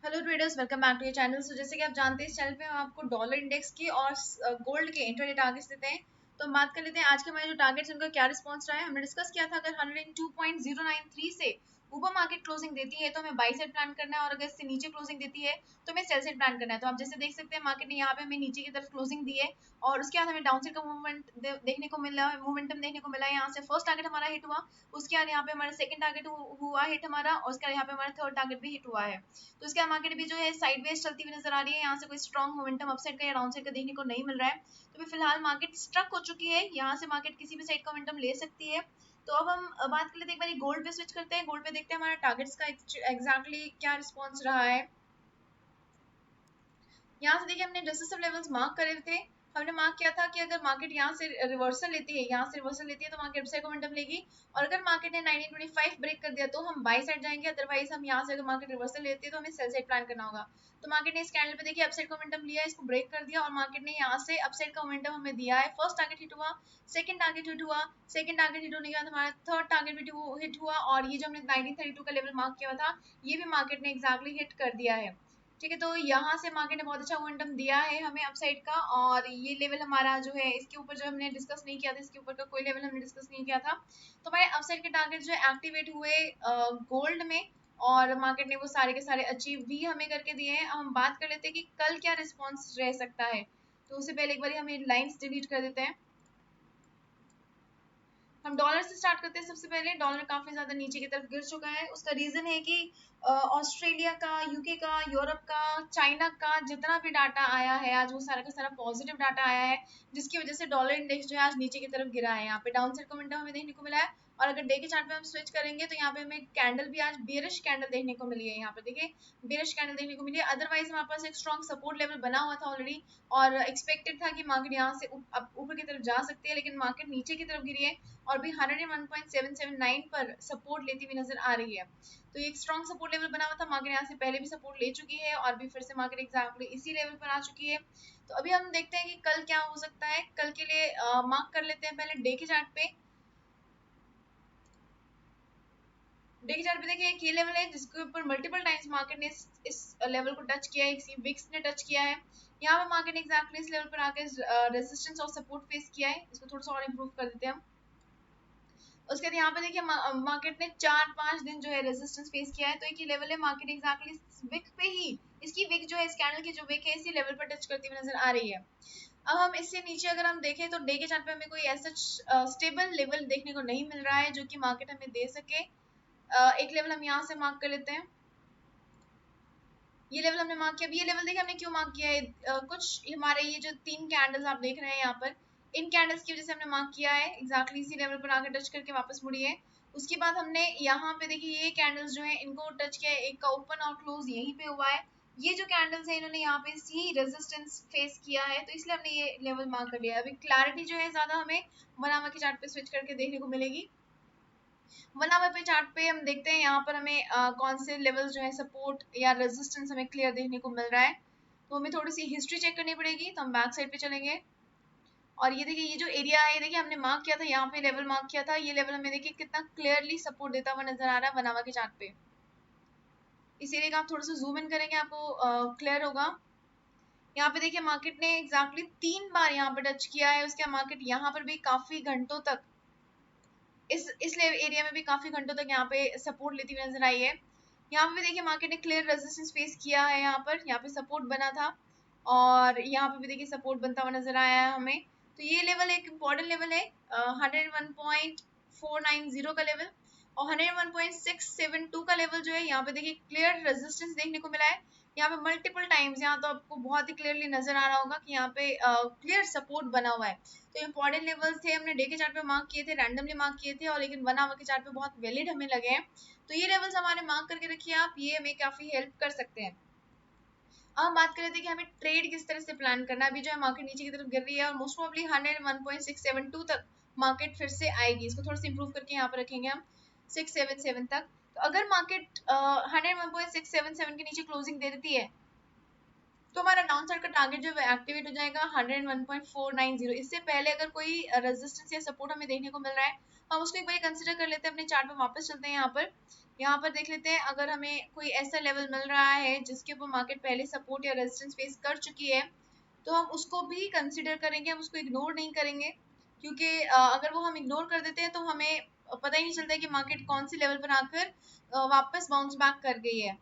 Hello traders, welcome back to your channel. So जैसे कि आप जानते हैं, इस चैनल पे हम आपको डॉलर इंडेक्स की और गोल्ड के इंट्राडे टारगेट्स देते हैं। तो हम बात कर लेते हैं आज के हमारे जो टारगेट्स उनका क्या रिस्पांस रहा है। हमने डिस्कस किया था अगर 102.093 से ऊपर मार्केट क्लोजिंग देती है तो हमें बाई साइड प्लान करना है, और अगर इससे नीचे क्लोजिंग देती है तो हमें सेल साइड प्लान करना है। तो आप जैसे देख सकते हैं मार्केट ने यहाँ पे हमें नीचे की तरफ क्लोजिंग दी है और उसके बाद हमें डाउन साइड का मूवमेंट देखने को मिला है, मोमेंटम देखने को मिला है। यहाँ से फर्स्ट टारगेट हमारा हिट हुआ, उसके बाद यहाँ पे हमारा सेकंड टारगेट हुआ हिट हमारा, और उसके बाद यहाँ पे हमारा थर्ड टारगेट भी हिट हुआ है। तो इसके मार्केट भी जो है साइडवेज चलती हुई नजर आ रही है। यहाँ से कोई स्ट्रॉन्ग मोमेंटम अपसाइड का या डाउन साइड का देखने को नहीं मिल रहा है। तो अभी फिलहाल मार्केट स्ट्रक हो चुकी है, यहाँ से मार्केट किसी भी साइड का मोमेंटम ले सकती है। तो अब हम बात कर लेते हैं, एक बार गोल्ड पे स्विच करते हैं। गोल्ड पे देखते हैं हमारा टारगेट्स का एग्जैक्टली क्या रिस्पॉन्स रहा है। यहाँ से देखिए हमने रेसिस्टिव लेवल्स मार्क करे थे। हमने मार्क किया था कि अगर मार्केट यहाँ से रिवर्सल लेती है, यहाँ से रिवर्सल लेती है तो मार्केट अपसाइड मोमेंटम लेगी, और अगर मार्केट ने 1925 ब्रेक कर दिया तो हम बाई साइड जाएंगे। अदरवाइज हम यहाँ से अगर मार्केट रिवर्सल लेती है तो हमें सेल साइड प्लान करना होगा। तो मार्केट ने इस कैंडल पे देखिए अपसाइड का मोमेंटम लिया, इसको ब्रेक कर दिया और मार्केट ने यहाँ से अपसाइड का मोमेंटम हमें दिया है। फर्स्ट टारगेट हिट हुआ, सेकंड टारगेट हिट हुआ, सेकंड टारगेट हिट होने के बाद हमारा थर्ड टारगेट भी हिट हुआ, और ये जो हमने 1932 का लेवल मार्क किया था ये भी मार्केट ने एग्जैक्टली हिट कर दिया है। ठीक है, तो यहाँ से मार्केट ने बहुत अच्छा मोमेंटम दिया है हमें अपसाइड का, और ये लेवल हमारा जो है इसके ऊपर जो हमने डिस्कस नहीं किया था, इसके ऊपर का कोई लेवल हमने डिस्कस नहीं किया था। तो हमारे अपसाइड के टारगेट जो एक्टिवेट हुए गोल्ड में, और मार्केट ने वो सारे के सारे अचीव भी हमें करके दिए हैं। अब हम बात कर लेते हैं कि कल क्या रिस्पॉन्स रह सकता है। तो उससे पहले एक बार हमें लाइन्स डिलीट कर देते हैं। हम डॉलर से स्टार्ट करते हैं। सबसे पहले डॉलर काफी ज्यादा नीचे की तरफ गिर चुका है। उसका रीजन है कि ऑस्ट्रेलिया का, यूके का, यूरोप का, चाइना का जितना भी डाटा आया है आज वो सारा का सारा पॉजिटिव डाटा आया है, जिसकी वजह से डॉलर इंडेक्स जो है आज नीचे की तरफ गिरा है। यहाँ पे डाउन साइड का मोमेंटम हमें देखने को मिला है, और अगर डे के चार्ट पे हम स्विच करेंगे तो यहाँ पे हमें कैंडल भी आज बेरिश कैंडल देखने को मिली है। यहाँ पे देखिए बेरिश कैंडल देखने को मिली है। अदरवाइज हमारे पास एक स्ट्रॉन्ग सपोर्ट लेवल बना हुआ था ऑलरेडी, और एक्सपेक्टेड था कि मार्केट यहाँ से ऊपर की तरफ जा सकती है, लेकिन मार्केट नीचे की तरफ गिरी है और भी 101.779 पर सपोर्ट लेती हुई नजर आ रही है। तो ये एक स्ट्रॉन्ग सपोर्ट लेवल बना हुआ था। मार्केट यहाँ से पहले भी सपोर्ट ले चुकी है और भी फिर से मार्केट एग्जैक्टली इसी लेवल पर आ चुकी है। तो अभी हम देखते हैं कि कल क्या हो सकता है। कल के लिए मार्क कर लेते हैं पहले डे के चार्ट पे। डे के चार्ट पे देखिए एक ये लेवल है जिसके ऊपर मल्टीपल टाइम्स मार्केट ने इस लेवल को टच किया है, इसी विक्स ने टच किया है। यहाँ पे मार्केट ने एग्जैक्टली इस लेवल पर आकर रेजिस्टेंस और सपोर्ट फेस किया है। इसको थोड़ा सा और इम्प्रूव कर देते हैं हम। उसके बाद यहाँ पे देखिए मार्केट ने 4-5 दिन जो है रेजिस्टेंस फेस किया है। तो एक ही लेवल है, मार्केट एग्जैक्टली विक पे ही, इसकी विक जो है इस कैंडल की जो विक है इसी लेवल पर टच करती हुई नजर आ रही है। अब हम इससे नीचे अगर हम देखें तो डे के चार्ट पे हमें कोई ऐसा स्टेबल लेवल देखने को नहीं मिल रहा है जो कि मार्केट हमें दे सके। एक लेवल हम यहाँ से मार्क कर लेते हैं। ये लेवल हमने मार्क किया। अब ये लेवल देखिए हमने क्यों मार्क किया है, कुछ हमारे ये जो 3 कैंडल्स आप देख रहे हैं यहाँ पर, इन कैंडल्स की वजह से हमने मार्क किया है। एग्जैक्टली इसी लेवल पर आकर टच करके वापस मुड़ी है। उसके बाद हमने यहाँ पे देखिए ये कैंडल्स जो है इनको टच किया है, एक का ओपन और क्लोज यहीं पे हुआ है। ये जो कैंडल्स है इन्होंने यहाँ पे सी रेजिस्टेंस फेस किया है, तो इसलिए हमने ये लेवल मार्क कर लिया है। अभी क्लैरिटी जो है ज्यादा हमें 1 आवर के चार्ट पे स्विच करके देखने को मिलेगी। 1 आवर पे चार्ट पे हम देखते हैं यहाँ पर हमें कौन से लेवल जो है सपोर्ट या रेजिस्टेंस हमें क्लियर देखने को मिल रहा है। तो हमें थोड़ी सी हिस्ट्री चेक करनी पड़ेगी, तो हम बैक साइड पे चलेंगे। और ये देखिए ये जो एरिया है, देखिए हमने मार्क किया था, यहाँ पे लेवल मार्क किया था, ये लेवल हमें देखिए कितना क्लियरली सपोर्ट देता हुआ नजर आ रहा है 1 आवर के चार्ट पे। इस एरिया का आप थोड़ा सा जूम इन करेंगे आपको क्लियर होगा। यहाँ पे देखिए मार्केट ने एग्जैक्टली 3 बार यहाँ पे टच किया है। उसके मार्केट यहाँ पर भी काफी घंटों तक इस एरिया में भी काफी घंटों तक यहाँ पे सपोर्ट लेती हुई नजर आई है। यहाँ पे भी देखिए मार्केट ने क्लियर रेजिस्टेंस फेस किया है, यहाँ पे सपोर्ट बना था, और यहाँ पे भी देखिए सपोर्ट बनता हुआ नजर आया है हमें। तो ये लेवल एक इम्पोर्टेंट लेवल है, 101.490 का लेवल, और 101.672 का लेवल जो है यहाँ पे देखिए क्लियर रेजिस्टेंस देखने को मिला है। यहाँ पे मल्टीपल टाइम्स, यहाँ तो आपको बहुत ही क्लियरली नजर आ रहा होगा कि यहाँ पे क्लियर सपोर्ट बना हुआ है। तो इंपॉर्टेंट लेवल्स थे, हमने डे के चार्ट पे मार्क किए थे, रैंडमली मार्क किए थे, और लेकिन 1 आवर के चार्ट पे बहुत वैलिड हमें लगे हैं। तो ये लेवल्स हमारे मार्क करके रखिए आप, ये हमें काफी हेल्प कर सकते हैं। अब हम बात कर रहे थे कि हमें ट्रेड किस तरह से प्लान करना है। अभी जो है मार्केट नीचे की तरफ गिर रही है और मोस्ट प्रोबेबली 101.672 तक मार्केट फिर से आएगी। इसको थोड़ा सा इंप्रूव करके यहाँ पर रखेंगे हम 677 तक। तो अगर मार्केट 101.677 के नीचे क्लोजिंग दे देती है तो हमारा डाउन साइड का टारगेट जो है एक्टिवेट हो जाएगा 101.490। इससे पहले अगर कोई रेजिस्टेंस या सपोर्ट हमें देखने को मिल रहा है, हम उसको एक बार कंसिडर कर लेते हैं। अपने चार्ट पे वापस चलते हैं। यहाँ पर देख लेते हैं, अगर हमें कोई ऐसा लेवल मिल रहा है जिसके ऊपर मार्केट पहले सपोर्ट या रेजिस्टेंस फेस कर चुकी है, तो हम उसको भी कंसिडर करेंगे, हम उसको इग्नोर नहीं करेंगे। क्योंकि अगर वो हम इग्नोर कर देते हैं तो हमें पता ही नहीं चलता है कि मार्केट कौन सी लेवल पर आकर वापस बाउंस बैक कर गई है।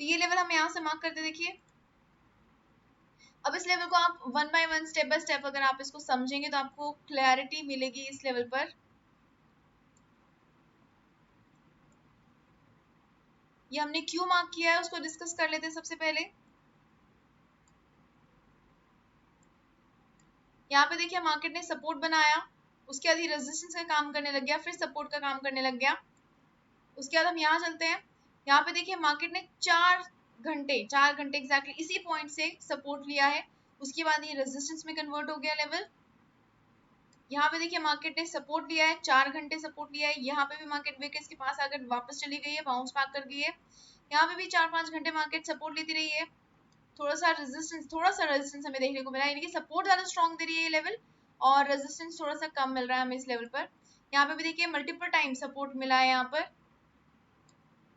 तो ये लेवल हम यहाँ से मार्क करते, देखिए। अब इस लेवल को आप one by one, step by step अगर आप इसको समझेंगे तो आपको क्लैरिटी मिलेगी इस लेवल पर। ये हमने क्यों मार्क किया है उसको डिस्कस कर लेते हैं सबसे पहले। यहाँ पे देखिए मार्केट ने सपोर्ट बनाया, उसके बाद ही रेजिस्टेंस का काम करने लग गया, फिर सपोर्ट का काम करने लग गया। उसके बाद हम यहाँ चलते हैं। यहाँ पे देखिए मार्केट ने 4 घंटे एग्जैक्टली इसी पॉइंट से सपोर्ट लिया है, उसके बाद ये रेजिस्टेंस में कन्वर्ट हो गया लेवल। यहाँ पे देखिए मार्केट ने सपोर्ट लिया है, 4 घंटे सपोर्ट लिया है। यहाँ पे भी मार्केट विकेट्स के पास आकर वापस चली गई है, बाउंस बैक कर गई है। यहाँ पे भी 4-5 घंटे मार्केट सपोर्ट लेती रही है। थोड़ा सा रेजिस्टेंस हमें देखने को मिला, यानी कि सपोर्ट ज्यादा स्ट्रॉन्ग दे रही है ये लेवल, और रेजिस्टेंस थोड़ा सा कम मिल रहा है हमें इस लेवल पर। यहाँ पे भी देखिए मल्टीपल टाइम सपोर्ट मिला है यहाँ पर,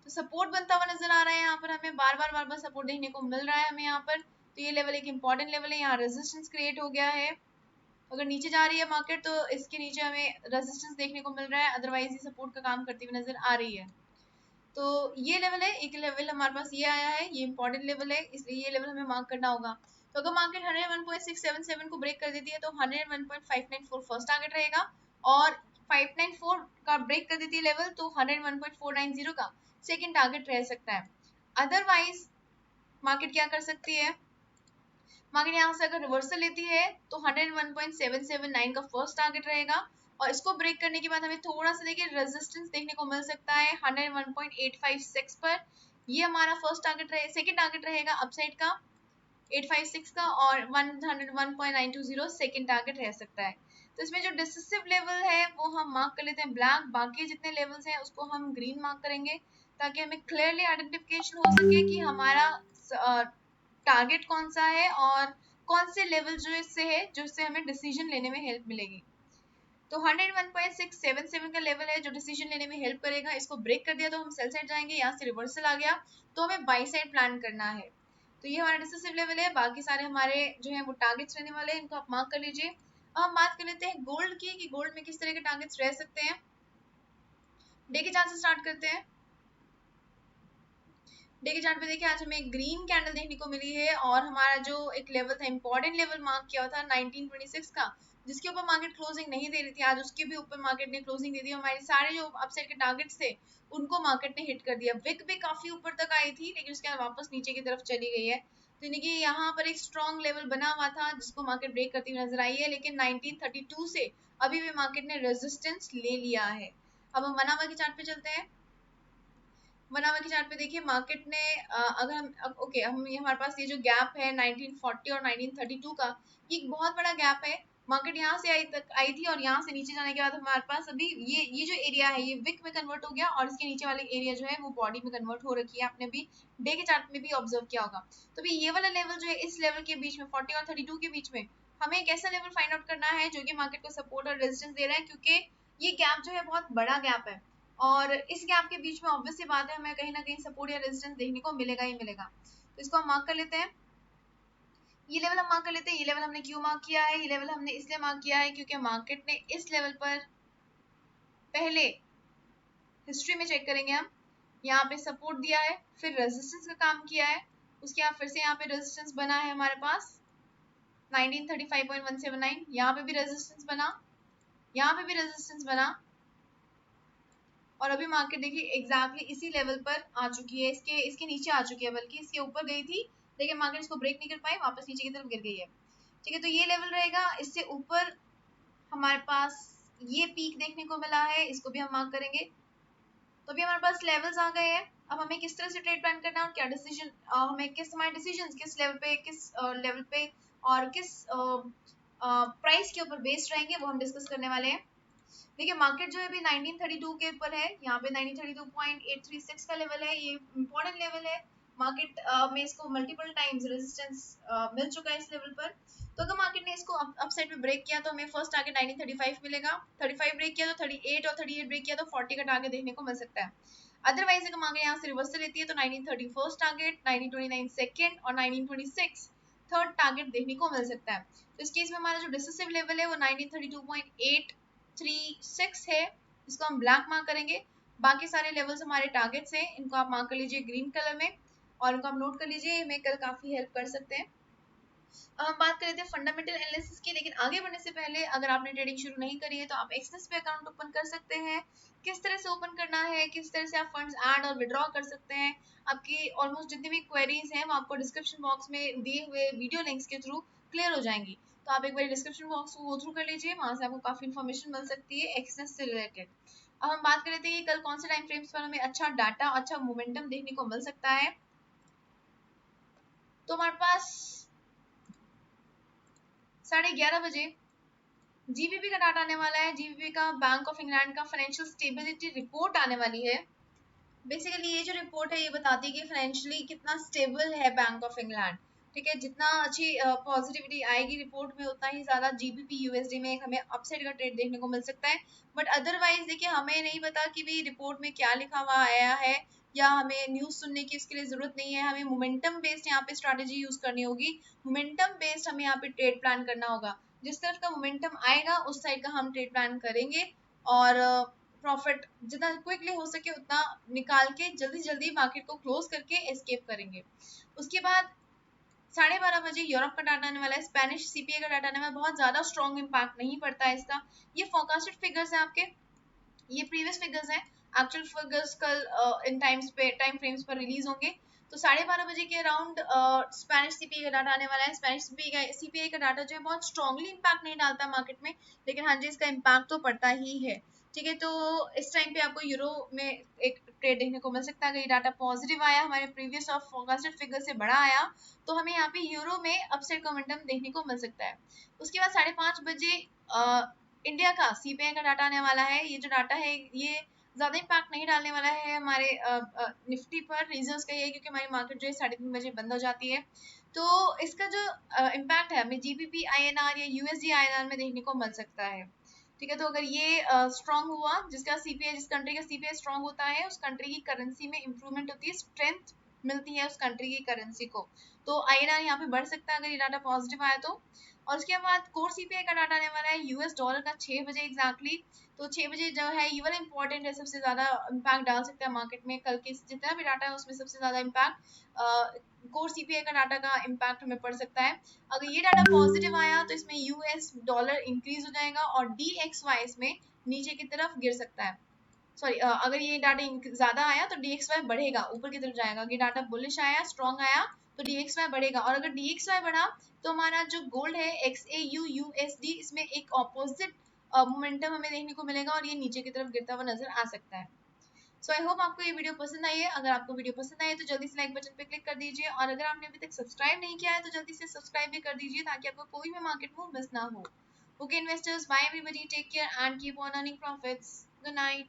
तो सपोर्ट बनता हुआ नजर आ रहा है। यहाँ पर हमें बार बार सपोर्ट देखने को मिल रहा है हमें यहाँ पर। तो ये लेवल एक इंपॉर्टेंट लेवल है, यहाँ रेजिस्टेंस क्रिएट हो गया है। अगर नीचे जा रही है मार्केट तो इसके नीचे हमें रेजिस्टेंस देखने को मिल रहा है, अदरवाइज ये सपोर्ट का काम करती हुई नजर आ रही है। तो ये लेवल है, एक लेवल हमारे पास ये आया है, ये इंपॉर्टेंट लेवल है, इसलिए ये लेवल हमें मार्क करना होगा। तो अगर मार्केट 101.677 को ब्रेक कर देती है तो 101.594 फर्स्ट टारगेट रहेगा, और 594 का ब्रेक कर देती है लेवल तो 101.490 का सेकेंड टारगेट रह सकता है। अदरवाइज मार्केट क्या कर सकती है, मार्केट यहाँ से अगर रिवर्सल लेती है तो 101.779 का फर्स्ट टारगेट रहेगा, और इसको ब्रेक करने के बाद हमें थोड़ा सा देखिए रेजिस्टेंस देखने को मिल सकता है 101.856 पर। ये हमारा फर्स्ट टारगेट रहे, सेकंड टारगेट रहेगा अपसाइड का 856 का, और 101.920 सेकंड टारगेट रह सकता है। तो इसमें जो डिसिसिव लेवल है वो हम मार्क कर लेते हैं ब्लैक, बाकी जितने लेवल्स हैं उसको हम ग्रीन मार्क करेंगे, ताकि हमें क्लियरली आइडेंटिफिकेशन हो सके कि हमारा टारगेट कौन सा है और कौन से लेवल जो इससे है, जो इससे हमें डिसीजन लेने में हेल्प मिलेगी। तो 101.677 का लेवल है जो डिसीजन लेने में हेल्प करेगा। इसको ब्रेक कर दिया तो हम सेल साइड जाएंगे, यहाँ से रिवर्सल आ गया तो हमें बाई साइड प्लान करना है। तो ये हमारा डिसिसिव लेवल है, बाकी सारे हमारे जो है वो टारगेट्स रहने वाले हैं, इनको आप मार्क कर लीजिए। अब हम बात कर लेते हैं गोल्ड की, कि गोल्ड में किस तरह के टारगेट्स रह सकते हैं। डे के चार्ट से स्टार्ट करते हैं। डे के चार्ट पे देखिए आज हमें ग्रीन कैंडल देखने को मिली है, और हमारा जो एक लेवल था, इंपॉर्टेंट लेवल मार्क किया था 1926 का, जिसके ऊपर मार्केट क्लोजिंग नहीं दे रही थी, आज उसके भी ऊपर मार्केट ने क्लोजिंग दे दी। हमारे सारे जो अपसाइड के टारगेट्स थे उनको मार्केट ने हिट कर दिया। विक भी काफी ऊपर तक आई थी, लेकिन उसके बाद वापस नीचे की तरफ चली गई है। तो यानी कि यहाँ पर एक स्ट्रॉन्ग लेवल बना हुआ था जिसको मार्केट ब्रेक करती हुई नजर आई है, लेकिन 1932 से अभी भी मार्केट ने रेजिस्टेंस ले लिया है। अब हम 1 आवर के चार्ट पे चलते हैं। 1 आवर के चार्ट पे देखिए मार्केट ने अगर हम ओके, हम हमारे पास ये जो गैप है 1940 और 1932 का, ये एक बहुत बड़ा गैप है। मार्केट यहाँ से आई थी, और यहाँ से नीचे जाने के बाद हमारे पास अभी ये जो एरिया है ये विक में कन्वर्ट हो गया, और इसके नीचे वाले एरिया जो है वो बॉडी में कन्वर्ट हो रखी है। आपने भी डे के चार्ट में भी ऑब्जर्व किया होगा। तो भी ये वाला लेवल जो है, इस लेवल के बीच में 40 और 32 के बीच में हमें एक ऐसा लेवल फाइंड आउट करना है जो कि मार्केट को सपोर्ट और रेजिस्टेंस दे रहा है, क्योंकि ये गैप जो है बहुत बड़ा गैप है, और इस गैप के बीच में ऑब्वियस सी बात है हमें कहीं ना कहीं सपोर्ट या रेजिस्टेंस देखने को मिलेगा ही मिलेगा। तो इसको हम मार्क कर लेते हैं। ये लेवल हम मार्क कर लेते हैं। ये लेवल हमने क्यों मार्क किया है, ये लेवल हमने इसलिए मार्क किया है क्योंकि मार्केट ने इस लेवल पर पहले हिस्ट्री में चेक करेंगे हम, यहाँ पे सपोर्ट दिया है, फिर रेजिस्टेंस का काम किया है, उसके बाद फिर से यहाँ पे रेजिस्टेंस बना है हमारे पास 1935.179, यहाँ पे भी रेजिस्टेंस बना, यहाँ पे भी रेजिस्टेंस बना, और अभी मार्केट देखिए एग्जैक्टली इसी लेवल पर आ चुकी है, इसके नीचे आ चुकी है, बल्कि इसके ऊपर गई थी लेकिन मार्केट इसको ब्रेक नहीं कर पाई, वापस नीचे की तरफ गिर गई है। ठीक है, तो ये लेवल रहेगा। इससे ऊपर हमारे पास ये पीक देखने को मिला है, इसको भी हम मार्क करेंगे। तो अभी हमारे पास लेवल्स आ गए हैं। अब हमें किस तरह से ट्रेड प्लान करना है और क्या डिसीजन हमें हमारे डिसीजन किस लेवल पे, किस लेवल पे और किस प्राइस के ऊपर बेस्ड रहेंगे, वो हम डिस्कस करने वाले हैं। देखिए मार्केट जो है अभी 1932 के ऊपर है, यहाँ पे 1932.836 का लेवल है, ये इंपॉर्टेंट लेवल है। मार्केट में इसको मल्टीपल टाइम्स रेजिस्टेंस मिल चुका है इस लेवल पर। तो अगर मार्केट ने इसको अपसाइड में ब्रेक किया तो हमें फर्स्ट टारगेट 1935 मिलेगा, 35 ब्रेक किया तो 38 और 38 ब्रेक किया तो 40 का टारगेट देखने को मिल सकता है। अदरवाइज अगर मार्केट यहाँ से रिवर्सल लेती है तो 1930 फर्स्ट टारगेट, 1929 सेकंड और 1926 थर्ड टारगेट देखने को मिल सकता है। तो इस केस में हमारा जो डिसिसिव लेवल है वो 1932.836 है, इसको हम ब्लैक मार्क करेंगे। बाकी सारे लेवल्स हमारे टारगेट्स हैं, इनको आप मार्क कर लीजिए ग्रीन कलर में और इनको आप नोट कर लीजिए, हमें कल काफी हेल्प कर सकते हैं। अब हम बात कर रहे थे फंडामेंटल एनालिसिस की, लेकिन आगे बढ़ने से पहले अगर आपने ट्रेडिंग शुरू नहीं करी है तो आप एक्सनेस पे अकाउंट ओपन कर सकते हैं। किस तरह से ओपन करना है, किस तरह से आप फंड्स ऐड और विड्रॉ कर सकते हैं, आपकी ऑलमोस्ट जितनी भी क्वेरीज हैं वो आपको डिस्क्रिप्शन बॉक्स में दिए हुए वीडियो लिंक्स के थ्रू क्लियर हो जाएंगी। तो आप एक बार डिस्क्रिप्शन बॉक्स को गो थ्रू कर लीजिए, वहां से आपको काफी इन्फॉर्मेशन मिल सकती है एक्सनेस से रिलेटेड। अब हम बात कर रहे थे कि कल कौन से टाइम फ्रेम्स पर हमें अच्छा डाटा, अच्छा मोमेंटम देखने को मिल सकता है। तो हमारे पास 11:30 बजे जीबीपी का डाटा आने वाला है। जीबीपी का बैंक ऑफ इंग्लैंड का फाइनेंशियल स्टेबिलिटी रिपोर्ट आने वाली है। बेसिकली ये जो रिपोर्ट है ये बताती है कि फाइनेंशियली कितना स्टेबल है बैंक ऑफ इंग्लैंड। ठीक है, जितना अच्छी पॉजिटिविटी आएगी रिपोर्ट में उतना ही ज्यादा जीबीपी यूएसडी में हमें अपसाइड का ट्रेड देखने को मिल सकता है। बट अदरवाइज देखिए हमें नहीं पता कि भी रिपोर्ट में क्या लिखा हुआ आया है, या हमें न्यूज सुनने की इसके लिए जरूरत नहीं है। हमें मोमेंटम बेस्ड यहाँ पे स्ट्रैटेजी यूज करनी होगी। मोमेंटम बेस्ड हमें यहाँ पे ट्रेड प्लान करना होगा। जिस तरफ का मोमेंटम आएगा उस साइड का हम ट्रेड प्लान करेंगे और प्रॉफिट जितना क्विकली हो सके उतना निकाल के जल्दी जल्दी मार्केट को क्लोज करके एस्केप करेंगे। उसके बाद 12:30 बजे यूरोप का डाटा आने वाला है, स्पेनिश सीपीआई का डाटा आने वाला है। बहुत ज्यादा स्ट्रॉन्ग इम्पैक्ट नहीं पड़ता है इसका, ये फोरकास्टेड फिगर्स हैं आपके, ये प्रीवियस फिगर्स हैं। एक्चुअल फिगर्स कल इन टाइम फ्रेम्स पर रिलीज होंगे। तो 12:30 बजे के अराउंड स्पेनिश सीपीआई का डाटा आने वाला है। स्पेनिश सीपीआई का डाटा जो है बहुत स्ट्रांगली इम्पैक्ट नहीं डालता मार्केट में, लेकिन हाँ जी इसका इम्पैक्ट तो पड़ता ही है। ठीक है, तो इस टाइम पे आपको यूरो में एक ट्रेड देखने को मिल सकता है। अगर ये डाटा पॉजिटिव आया, हमारे प्रीवियस और फोरकास्टेड फिगर से बड़ा आया, तो हमें यहाँ पे यूरो में अपसाइड का मोमेंटम देखने को मिल सकता है। उसके बाद 5:30 बजे इंडिया का सीपीआई का डाटा आने वाला है। ये जो डाटा है ये ज्यादा इम्पैक्ट नहीं डालने वाला है हमारे निफ्टी पर। रीजंस का ये है क्योंकि हमारी मार्केट जो है 3:30 बजे बंद हो जाती है। तो इसका जो इम्पैक्ट है हमें जीबीपी आईएनआर या यूएसडी आईएनआर में देखने को मिल सकता है। ठीक है, तो अगर ये स्ट्रांग हुआ, जिसका सीपीआई, जिस कंट्री का सीपीआई स्ट्रांग होता है उस कंट्री की करेंसी में इंप्रूवमेंट होती है, स्ट्रेंथ मिलती है उस कंट्री की करेंसी को। तो आईएनआर यहाँ पे बढ़ सकता है अगर ये डाटा पॉजिटिव आया तो। और उसके बाद कोर सीपीआई का डाटा आने वाला है यूएस डॉलर का 6 बजे एग्जैक्टली। तो 6 बजे जो है ये वाला इंपॉर्टेंट है, सबसे ज्यादा इम्पैक्ट डाल सकता है मार्केट में। कल के जितना भी डाटा है उसमें सबसे ज्यादा इम्पैक्ट कोर सीपीआई का डाटा का इम्पैक्ट हमें पड़ सकता है। अगर ये डाटा पॉजिटिव आया तो इसमें यूएस डॉलर इंक्रीज हो जाएगा और डीएक्सवाई इसमें नीचे की तरफ गिर सकता है। सॉरी, अगर ये डाटा ज्यादा आया तो डीएक्सवाई बढ़ेगा, ऊपर की तरफ जाएगा। अगर डाटा बुलिश आया, स्ट्रॉन्ग आया तो डीएक्सवाई बढ़ेगा। और अगर डीएक्सवाई बढ़ा तो हमारा जो गोल्ड है एक्सएयू यूएसडी, इसमें एक ऑपोजिट मोमेंटम हमें देखने को मिलेगा और ये नीचे की तरफ गिरता हुआ नजर आ सकता है। सो आई होप आपको ये वीडियो पसंद आई है। अगर आपको वीडियो पसंद आई है तो जल्दी से लाइक बटन पे क्लिक कर दीजिए, और अगर आपने अभी तक सब्सक्राइब नहीं किया है तो जल्दी से सब्सक्राइब भी कर दीजिए ताकि आपको कोई भी मार्केट मूव मिस ना हो। Okay investors, bye everybody, take care and keep on earning profits. Good night.